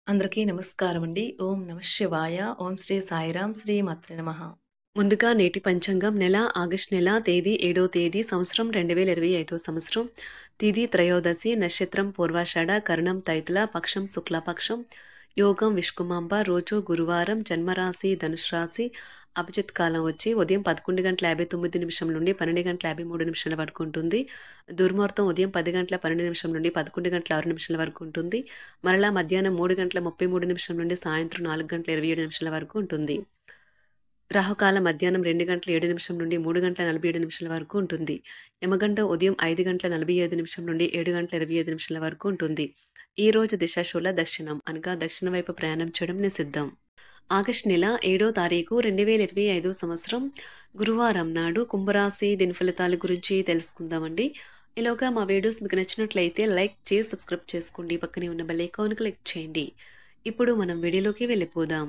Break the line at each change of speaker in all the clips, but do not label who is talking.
అందరికీ నమస్కారమండి. ఓం నమః శివాయ. ఓం శ్రీ సాయిరాం. శ్రీ మాత్రే నమః. ముందుగా నేటి పంచాంగం నెల ఆగస్టు నెల తేదీ 7వ తేదీ సంవత్సరం 2025 సంవత్సరం. తిథి త్రయోదశి, నక్షత్రం పూర్వాషాఢ, కరణం తైతుల, పక్షం శుక్లపక్షం, యోగం విష్కుమాంబ, రోజు గురువారం, జన్మరాశి ధనుసు రాశి, అభిజిత్ కాలం వచ్చి ఉదయం 11:59 నుండి 12:53 వరకు ఉంటుంది. దుర్ముహూర్తం ఉదయం 10:12 నుండి 11:06 వరకు ఉంటుంది. మరలా మధ్యాహ్నం 3:33 నుండి సాయంత్రం 4:27 వరకు ఉంటుంది. రాహుకాలం మధ్యాహ్నం 2:07 నుండి 3:47 వరకు ఉంటుంది. యమగంట ఉదయం 5:45 నుండి 7:25 వరకు ఉంటుంది. ఈ రోజు దిశాశూల దక్షిణం అనగా దక్షిణ వైపు ప్రయాణం చేయడం నిషిద్ధం. ఆగస్టు నెల 7వ తారీఖు 2025 సంవత్సరం గురువారం నాడు కుంభరాశి దిన ఫలితాల గురించి తెలుసుకుందామండి. ఈలోగా మా వీడియోస్ మీకు నచ్చినట్లయితే లైక్ చేసి సబ్స్క్రైబ్ చేసుకోండి. పక్కనే ఉన్న బెల్ ఐకాన్ క్లిక్ చేయండి. ఇప్పుడు మనం వీడియోలోకి వెళ్ళిపోదాం.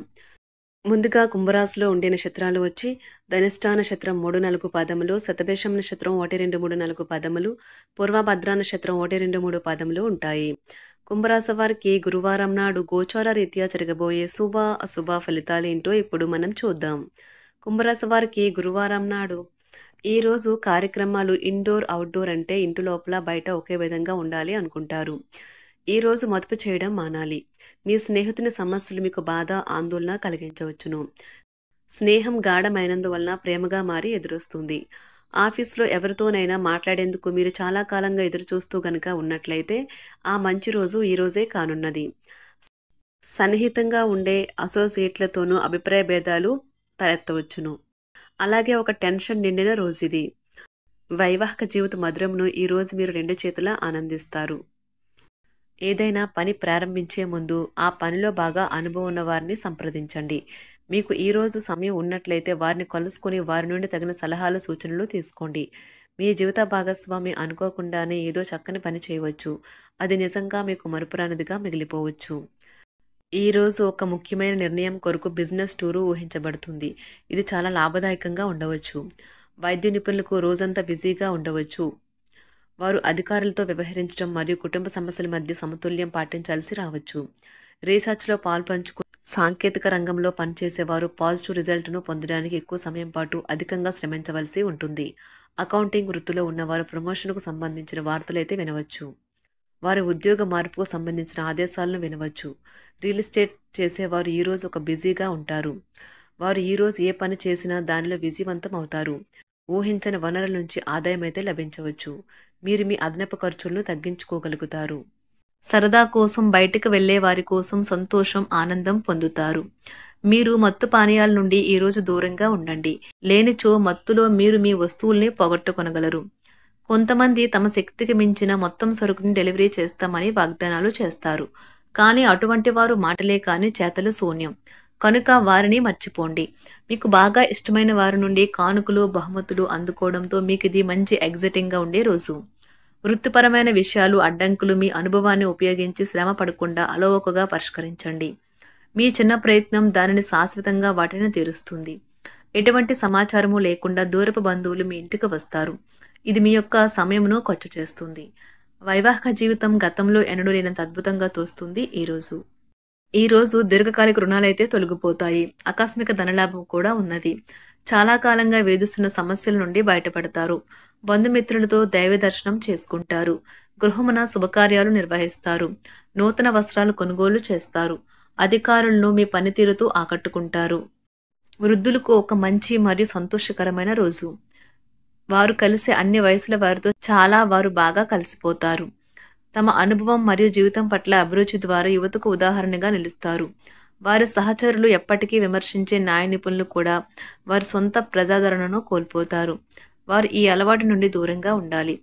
ముందుగా కుంభరాశిలో ఉండే నక్షత్రాలు వచ్చి ధనిష్ఠా నక్షత్రం 3-4 పాదములు, శతభిషం నక్షత్రం 1-2-3-4 పాదములు, పూర్వభద్ర నక్షత్రం 1-2-3 పాదములు ఉంటాయి. కుంభరాశి వారికి గురువారం నాడు గోచార రీత్యా జరగబోయే శుభ అశుభ ఫలితాలు ఏంటో ఇప్పుడు మనం చూద్దాం. కుంభరాశి వారికి గురువారం నాడు ఈరోజు కార్యక్రమాలు ఇండోర్ అవుట్డోర్ అంటే ఇంటి లోపల బయట ఒకే విధంగా ఉండాలి అనుకుంటారు. ఈరోజు మదుపు చేయడం మానాలి. మీ స్నేహితుని సమస్యలు మీకు బాధ ఆందోళన కలిగించవచ్చును. స్నేహం గాఢమైనందువలన ప్రేమగా మారి ఎదురొస్తుంది. ఆఫీస్లో ఎవరితోనైనా మాట్లాడేందుకు మీరు చాలా కాలంగా ఎదురుచూస్తూ గనుక ఉన్నట్లయితే ఆ మంచి రోజు ఈ రోజే కానున్నది. సన్నిహితంగా ఉండే అసోసియేట్లతోనూ అభిప్రాయ భేదాలు తలెత్తవచ్చును. అలాగే ఒక టెన్షన్ నిండిన రోజు ఇది. వైవాహిక జీవిత మధురమును ఈరోజు మీరు 2 చేతులా ఆనందిస్తారు. ఏదైనా పని ప్రారంభించే ముందు ఆ పనిలో బాగా అనుభవం ఉన్న వారిని సంప్రదించండి. మీకు ఈరోజు సమయం ఉన్నట్లయితే వారిని కలుసుకొని వారి నుండి తగిన సలహాలు సూచనలు తీసుకోండి. మీ జీవిత భాగస్వామి అనుకోకుండానే ఏదో చక్కని పని చేయవచ్చు. అది నిజంగా మీకు మరుపురానిదిగా మిగిలిపోవచ్చు. ఈరోజు ఒక ముఖ్యమైన నిర్ణయం కొరకు బిజినెస్ టూరు ఊహించబడుతుంది. ఇది చాలా లాభదాయకంగా ఉండవచ్చు. వైద్య నిపుణులకు రోజంతా బిజీగా ఉండవచ్చు. వారు అధికారులతో వ్యవహరించడం మరియు కుటుంబ సమస్యల మధ్య సమతుల్యం పాటించాల్సి రావచ్చు. రీసెర్చ్లో పాల్పంచుకు సాంకేతిక రంగంలో పనిచేసేవారు పాజిటివ్ రిజల్ట్ను పొందడానికి ఎక్కువ సమయం పాటు అధికంగా శ్రమించవలసి ఉంటుంది. అకౌంటింగ్ వృత్తిలో ఉన్నవారు ప్రమోషన్కు సంబంధించిన వార్తలైతే వినవచ్చు. వారి ఉద్యోగ మార్పుకు సంబంధించిన ఆదేశాలను వినవచ్చు. రియల్ ఎస్టేట్ చేసేవారు ఈరోజు ఒక బిజీగా ఉంటారు. వారు ఈరోజు ఏ పని చేసినా దానిలో విజయవంతం అవుతారు. ఊహించని వనరుల నుంచి ఆదాయం అయితే లభించవచ్చు. మీరు మీ అదనపు ఖర్చులను తగ్గించుకోగలుగుతారు. సరదా కోసం బయటకు వెళ్లే వారి కోసం సంతోషం ఆనందం పొందుతారు. మీరు మత్తు పానీయాల నుండి ఈరోజు దూరంగా ఉండండి. లేనిచో మత్తులో మీరు మీ వస్తువుల్ని పోగొట్టుకొనగలరు. కొంతమంది తమ శక్తికి మించిన మొత్తం సరుకుని డెలివరీ చేస్తామని వాగ్దానాలు చేస్తారు. కానీ అటువంటి వారు మాటలే కానీ చేతలు శూన్యం. కనుక వారిని మర్చిపోండి. మీకు బాగా ఇష్టమైన వారి నుండి కానుకలు బహుమతులు అందుకోవడంతో మీకు ఇది మంచి ఎగ్జైటింగ్గా ఉండే రోజు. వృత్తిపరమైన విషయాలు అడ్డంకులు మీ అనుభవాన్ని ఉపయోగించి శ్రమ పడకుండా అలవోకగా పరిష్కరించండి. మీ చిన్న ప్రయత్నం దానిని శాశ్వతంగా వాటిని తీరుస్తుంది. ఎటువంటి సమాచారము లేకుండా దూరపు బంధువులు మీ ఇంటికి వస్తారు. ఇది మీ యొక్క సమయమును ఖర్చు చేస్తుంది. వైవాహిక జీవితం గతంలో ఎన్నడూ లేనంత అద్భుతంగా తోస్తుంది. ఈరోజు దీర్ఘకాలిక రుణాలైతే తొలగిపోతాయి. ఆకస్మిక ధనలాభం కూడా ఉన్నది. చాలా కాలంగా వేధిస్తున్న సమస్యల నుండి బయటపడతారు. బంధుమిత్రులతో దైవ దర్శనం చేసుకుంటారు. గృహమున శుభకార్యాలు నిర్వహిస్తారు. నూతన వస్త్రాలు కొనుగోలు చేస్తారు. అధికారులను మీ పనితీరుతో ఆకట్టుకుంటారు. వృద్ధులకు ఒక మంచి మరియు సంతోషకరమైన రోజు. వారు కలిసే అన్ని వయసుల వారితో వారు బాగా కలిసిపోతారు. తమ అనుభవం మరియు జీవితం పట్ల అభిరుచి ద్వారా యువతకు ఉదాహరణగా నిలుస్తారు. వారి సహచరులు ఎప్పటికీ విమర్శించే న్యాయ నిపుణులు కూడా వారి సొంత ప్రజాదరణను కోల్పోతారు. వారు ఈ అలవాటు నుండి దూరంగా ఉండాలి.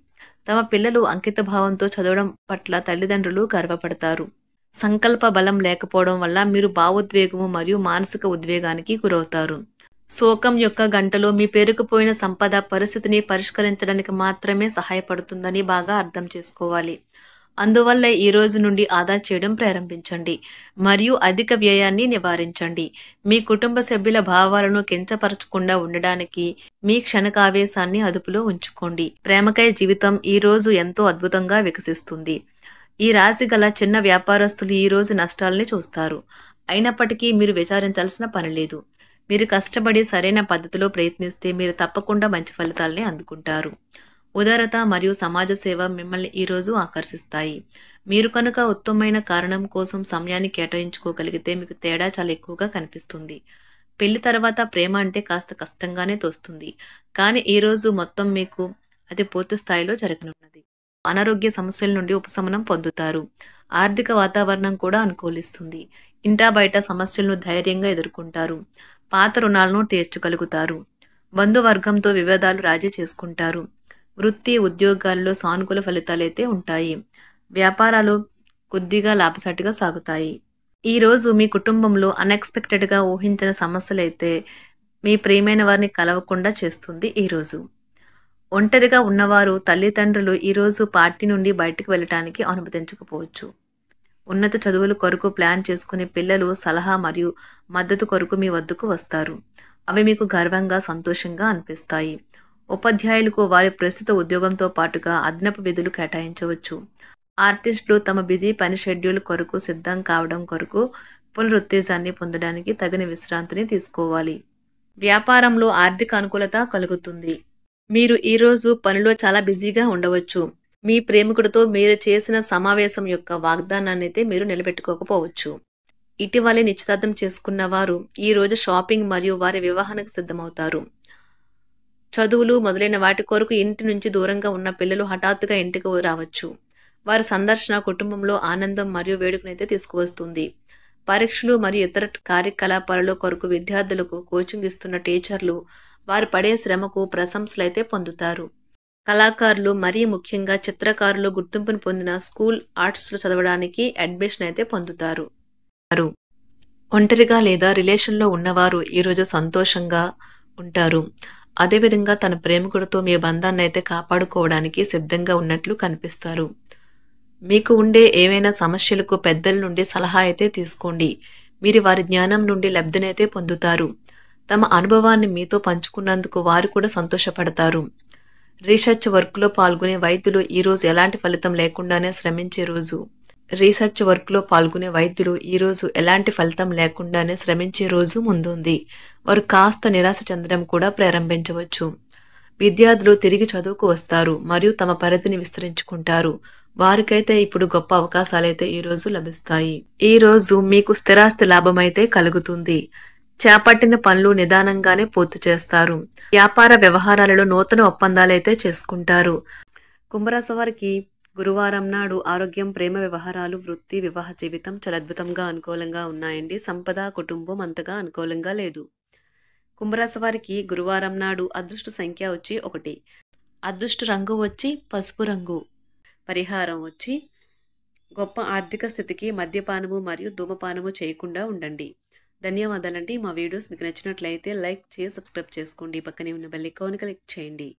తమ పిల్లలు అంకిత భావంతో చదవడం పట్ల తల్లిదండ్రులు గర్వపడతారు. సంకల్ప బలం లేకపోవడం వల్ల మీరు భావోద్వేగము మరియు మానసిక ఉద్వేగానికి గురవుతారు. శోకం యొక్క గంటలో మీ పేరుకుపోయిన సంపద పరిస్థితిని పరిష్కరించడానికి మాత్రమే సహాయపడుతుందని బాగా అర్థం చేసుకోవాలి. అందువల్ల ఈ రోజు నుండి ఆదా చేయడం ప్రారంభించండి మరియు అధిక వ్యయాన్ని నివారించండి. మీ కుటుంబ సభ్యుల భావాలను కించపరచకుండా ఉండడానికి మీ క్షణికావేశాన్ని అదుపులో ఉంచుకోండి. ప్రేమకై జీవితం ఈ రోజు ఎంతో అద్భుతంగా వికసిస్తుంది. ఈ రాశి గల చిన్న వ్యాపారస్తులు ఈరోజు నష్టాల్ని చూస్తారు. అయినప్పటికీ మీరు విచారించాల్సిన పని లేదు. మీరు కష్టపడి సరైన పద్ధతిలో ప్రయత్నిస్తే మీరు తప్పకుండా మంచి ఫలితాల్ని అందుకుంటారు. ఉదారత మరియు సమాజ సేవ మిమ్మల్ని ఈరోజు ఆకర్షిస్తాయి. మీరు కనుక ఉత్తమమైన కారణం కోసం సమయాన్ని కేటాయించుకోగలిగితే మీకు తేడా చాలా ఎక్కువగా కనిపిస్తుంది. పెళ్లి తర్వాత ప్రేమ అంటే కాస్త కష్టంగానే తోస్తుంది. కానీ ఈరోజు మొత్తం మీకు అది పూర్తి స్థాయిలో జరగనున్నది. అనారోగ్య సమస్యల నుండి ఉపశమనం పొందుతారు. ఆర్థిక వాతావరణం కూడా అనుకూలిస్తుంది. ఇంటా బయట సమస్యలను ధైర్యంగా ఎదుర్కొంటారు. పాత రుణాలను తీర్చగలుగుతారు. బంధువర్గంతో వివాదాలు రాజీ చేసుకుంటారు. వృత్తి ఉద్యోగాల్లో సానుకూల ఫలితాలైతే ఉంటాయి. వ్యాపారాలు కొద్దిగా లాభసాటిగా సాగుతాయి. ఈరోజు మీ కుటుంబంలో అన్ఎక్స్పెక్టెడ్గా ఊహించిన సమస్యలైతే మీ ప్రియమైన వారిని కలవకుండా చేస్తుంది ఈరోజు. ఒంటరిగా ఉన్నవారు తల్లిదండ్రులు ఈరోజు పార్టీ నుండి బయటకు వెళ్ళటానికి అనుమతించకపోవచ్చు. ఉన్నత చదువుల కొరకు ప్లాన్ చేసుకునే పిల్లలు సలహా మరియు మద్దతు కొరకు మీ వద్దకు వస్తారు. అవి మీకు గర్వంగా సంతోషంగా అనిపిస్తాయి. ఉపాధ్యాయులకు వారి ప్రస్తుత ఉద్యోగంతో పాటుగా అదనపు విధులు కేటాయించవచ్చు. ఆర్టిస్టులు తమ బిజీ పని షెడ్యూల్ కొరకు సిద్ధం కావడం కొరకు పునరుత్తేజాన్ని పొందడానికి తగిన విశ్రాంతిని తీసుకోవాలి. వ్యాపారంలో ఆర్థిక అనుకూలత కలుగుతుంది. మీరు ఈరోజు పనిలో చాలా బిజీగా ఉండవచ్చు. మీ ప్రేమికుడితో మీరు చేసిన సమావేశం యొక్క వాగ్దానాన్ని అయితే మీరు నిలబెట్టుకోకపోవచ్చు. ఇటీవలే నిశ్చితార్థం చేసుకున్న వారు ఈరోజు షాపింగ్ మరియు వారి వివాహానికి సిద్ధమవుతారు. చదువులు మొదలైన వాటి కొరకు ఇంటి నుంచి దూరంగా ఉన్న పిల్లలు హఠాత్తుగా ఇంటికి రావచ్చు. వారి సందర్శన కుటుంబంలో ఆనందం మరియు వేడుకనైతే తీసుకువస్తుంది. పరీక్షలు మరియు ఇతర కార్యకలాపాలలో కొరకు విద్యార్థులకు కోచింగ్ ఇస్తున్న టీచర్లు వారు పడే శ్రమకు ప్రశంసలైతే పొందుతారు. కళాకారులు మరీ ముఖ్యంగా చిత్రకారులు గుర్తింపును పొందిన స్కూల్ ఆర్ట్స్లో చదవడానికి అడ్మిషన్ అయితే పొందుతారు. ఒంటరిగా లేదా రిలేషన్లో ఉన్నవారు ఈరోజు సంతోషంగా ఉంటారు. అదేవిధంగా తన ప్రేమికుడితో మీ బంధాన్ని అయితే కాపాడుకోవడానికి సిద్ధంగా ఉన్నట్లు కనిపిస్తారు. మీకు ఉండే ఏవైనా సమస్యలకు పెద్దల నుండి సలహా అయితే తీసుకోండి. మీరు వారి జ్ఞానం నుండి లబ్ధినైతే పొందుతారు. తమ అనుభవాన్ని మీతో పంచుకున్నందుకు వారు కూడా సంతోషపడతారు. రీసెర్చ్ వర్క్లో పాల్గొనే వైద్యులు ఈరోజు ఎలాంటి ఫలితం లేకుండానే శ్రమించే రోజు. ఎలాంటి ఫలితం లేకుండానే శ్రమించే రోజు ముందుంది. వారు కాస్త నిరాశ చెందడం కూడా ప్రారంభించవచ్చు. విద్యార్థులు తిరిగి చదువుకు వస్తారు మరియు తమ పరిధిని విస్తరించుకుంటారు. వారికైతే ఇప్పుడు గొప్ప అవకాశాలైతే ఈరోజు లభిస్తాయి. ఈరోజు మీకు స్థిరాస్తి లాభమైతే కలుగుతుంది. చేపట్టిన పనులు నిదానంగానే పూర్తి చేస్తారు. వ్యాపార వ్యవహారాలలో నూతన ఒప్పందాలైతే చేసుకుంటారు. కుంభరాశి వారికి గురువారం నాడు ఆరోగ్యం, ప్రేమ వ్యవహారాలు, వృత్తి, వివాహ జీవితం చాలా అద్భుతంగా అనుకూలంగా ఉన్నాయండి. సంపద, కుటుంబం అంతగా అనుకూలంగా లేదు. కుంభరాశి వారికి గురువారం నాడు అదృష్ట సంఖ్య వచ్చి 1. అదృష్ట రంగు వచ్చి పసుపు రంగు. పరిహారం వచ్చి గొప్ప ఆర్థిక స్థితికి మద్యపానము మరియు ధూమపానము చేయకుండా ఉండండి. ధన్యవాదాలండి. మా వీడియోస్ మీకు నచ్చినట్లయితే లైక్ చేసి సబ్స్క్రైబ్ చేసుకోండి. పక్కనే ఉన్న బెల్ ఐకాన్ క్లిక్ చేయండి.